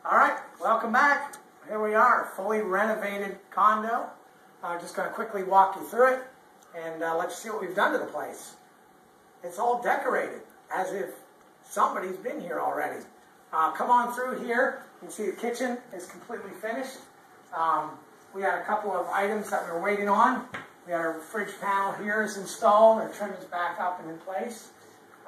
All right, welcome back. Here we are, a fully renovated condo. I'm just going to quickly walk you through it and let you see what we've done to the place. It's all decorated as if somebody's been here already. Come on through here. You can see the kitchen is completely finished. We had a couple of items that we were waiting on. We had our fridge panel here is installed. Our trim is back up and in place.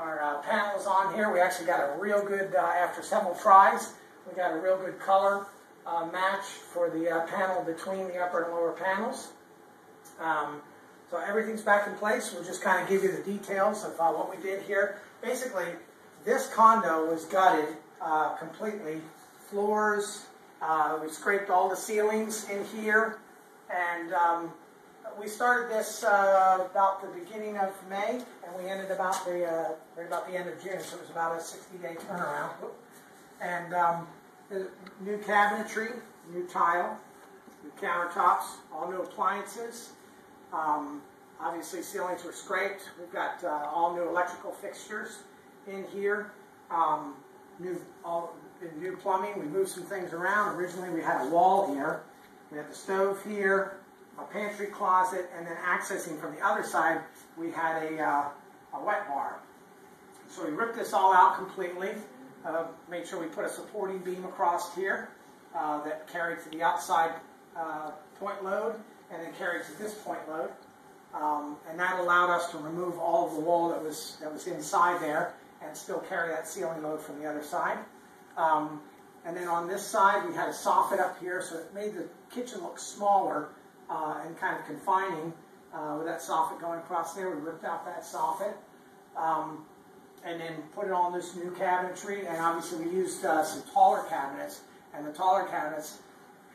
Our panel is on here. We actually got a real good, after several tries, we got a real good color match for the panel between the upper and lower panels. So everything's back in place. We'll just kind of give you the details of what we did here. Basically, this condo was gutted completely. Floors, we scraped all the ceilings in here, and we started this about the beginning of May, and we ended about right about the end of June, so it was about a 60-day turnaround. And new cabinetry, new tile, new countertops, all new appliances. Obviously, ceilings were scraped. We've got all new electrical fixtures in here. New plumbing. We moved some things around. Originally, we had a wall here. We had the stove here, a pantry closet, and then accessing from the other side, we had a wet bar. So we ripped this all out completely. Made sure we put a supporting beam across here that carried to the outside point load, and then carried to this point load. And that allowed us to remove all of the wall that was inside there and still carry that ceiling load from the other side. And then on this side, we had a soffit up here, so it made the kitchen look smaller and kind of confining with that soffit going across there. We ripped out that soffit and then put it on this new cabinetry. And obviously, we used some taller cabinets, and the taller cabinets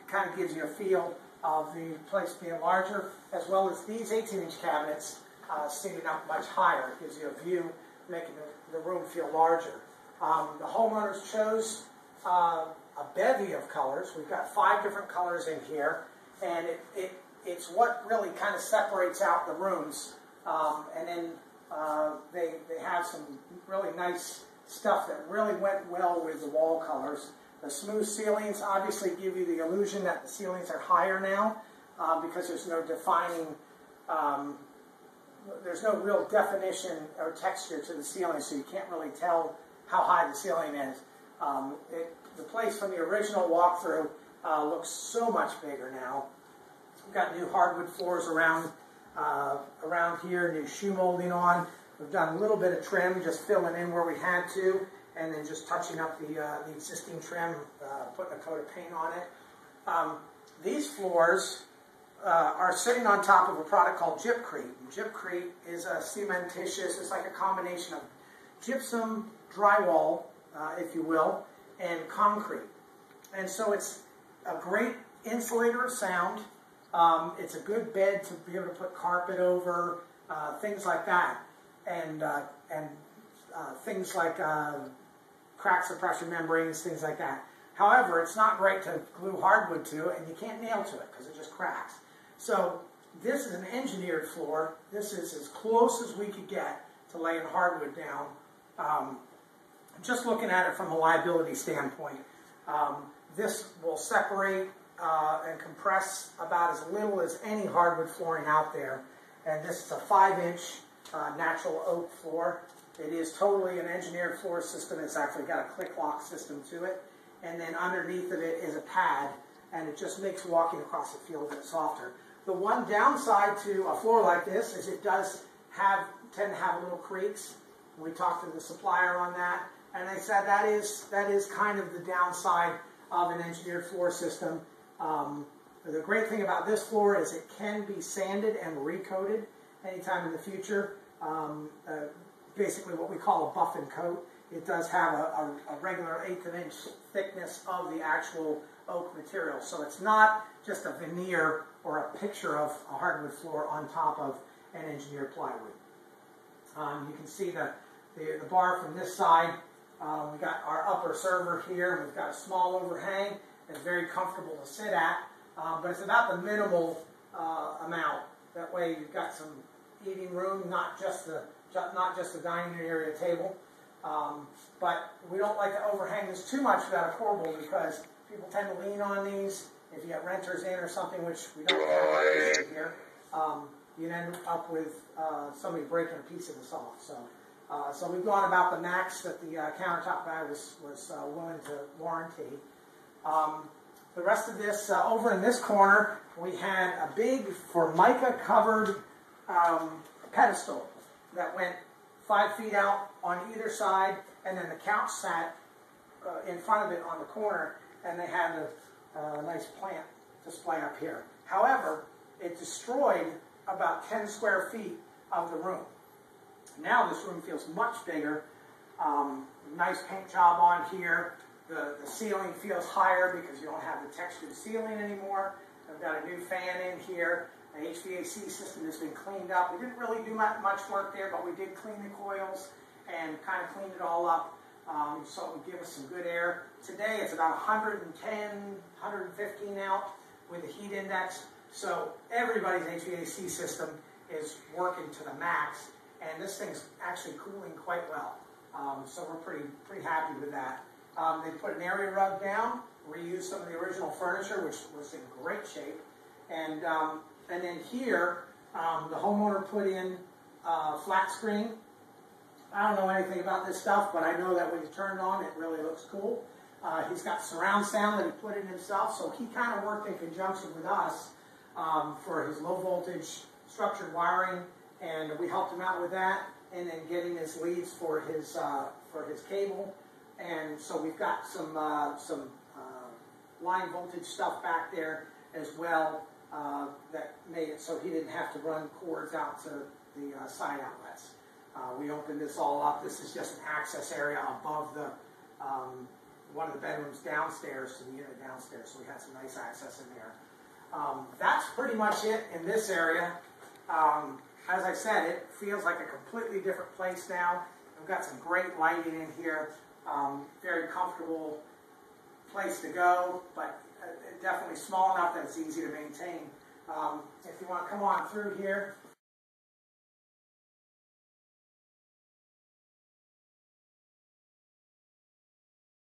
kind of gives you a feel of the place being larger, as well as these 18-inch cabinets sitting up much higher. It gives you a view, making the room feel larger. The homeowners chose a bevy of colors. We've got 5 different colors in here, and it's what really kind of separates out the rooms. And then they have some really nice stuff that really went well with the wall colors. The smooth ceilings obviously give you the illusion that the ceilings are higher now because there's no defining, there's no real definition or texture to the ceiling, so you can't really tell how high the ceiling is. The place from the original walkthrough looks so much bigger now. We've got new hardwood floors around here, new shoe molding on. We've done a little bit of trim, just filling in where we had to, and then just touching up the existing trim, putting a coat of paint on it. These floors are sitting on top of a product called Gypcrete. Gypcrete is a cementitious, it's like a combination of gypsum, drywall, if you will, and concrete. And so it's a great insulator of sound. It's a good bed to be able to put carpet over, things like that. And things like crack suppression membranes, things like that. However, it's not great to glue hardwood to, and you can't nail to it because it just cracks. So this is an engineered floor. This is as close as we could get to laying hardwood down. Just looking at it from a liability standpoint, this will separate and compress about as little as any hardwood flooring out there. And this is a 5-inch natural oak floor. It is totally an engineered floor system. It's actually got a click lock system to it. And then underneath of it is a pad, and it just makes walking across the field a bit softer. The one downside to a floor like this is it does tend to have little creaks. We talked to the supplier on that, and they said that is kind of the downside of an engineered floor system. The great thing about this floor is it can be sanded and recoated anytime in the future. Basically what we call a buff and coat. It does have a regular 1/8 of an inch thickness of the actual oak material. So it's not just a veneer or a picture of a hardwood floor on top of an engineered plywood. You can see the bar from this side. We've got our upper server here. We've got a small overhang. It's very comfortable to sit at, but it's about the minimal amount. That way you've got some eating room, not just the dining area table. But we don't like to overhang this too much without a corbel because people tend to lean on these. If you get renters in or something, which we don't have here, you'd end up with somebody breaking a piece of this off. So we've gone about the max that the countertop guy was willing to warranty. The rest of this, over in this corner, we had a big Formica covered pedestal that went 5 feet out on either side, and then the couch sat in front of it on the corner, and they had a nice plant display up here. However, it destroyed about 10 square feet of the room. Now this room feels much bigger. Nice paint job on here. The ceiling feels higher because you don't have the textured ceiling anymore. I've got a new fan in here. The HVAC system has been cleaned up. We didn't really do much work there, but we did clean the coils and kind of cleaned it all up so it would give us some good air. Today it's about 110, 115 out with the heat index. So everybody's HVAC system is working to the max, and this thing's actually cooling quite well. So we're pretty happy with that. They put an area rug down, reused some of the original furniture, which was in great shape. And then here, the homeowner put in flat screen. I don't know anything about this stuff, but I know that when you turn it on, it really looks cool. He's got surround sound that he put in himself, so he kind of worked in conjunction with us for his low voltage structured wiring, and we helped him out with that, and then getting his leads for his cable. And so we've got some line voltage stuff back there as well that made it so he didn't have to run cords out to the side outlets. We opened this all up. This is just an access area above the one of the bedrooms downstairs to the unit downstairs, so we had some nice access in there. That's pretty much it in this area. As I said, it feels like a completely different place now. We've got some great lighting in here. Very comfortable place to go, but definitely small enough that it's easy to maintain. If you want to come on through here,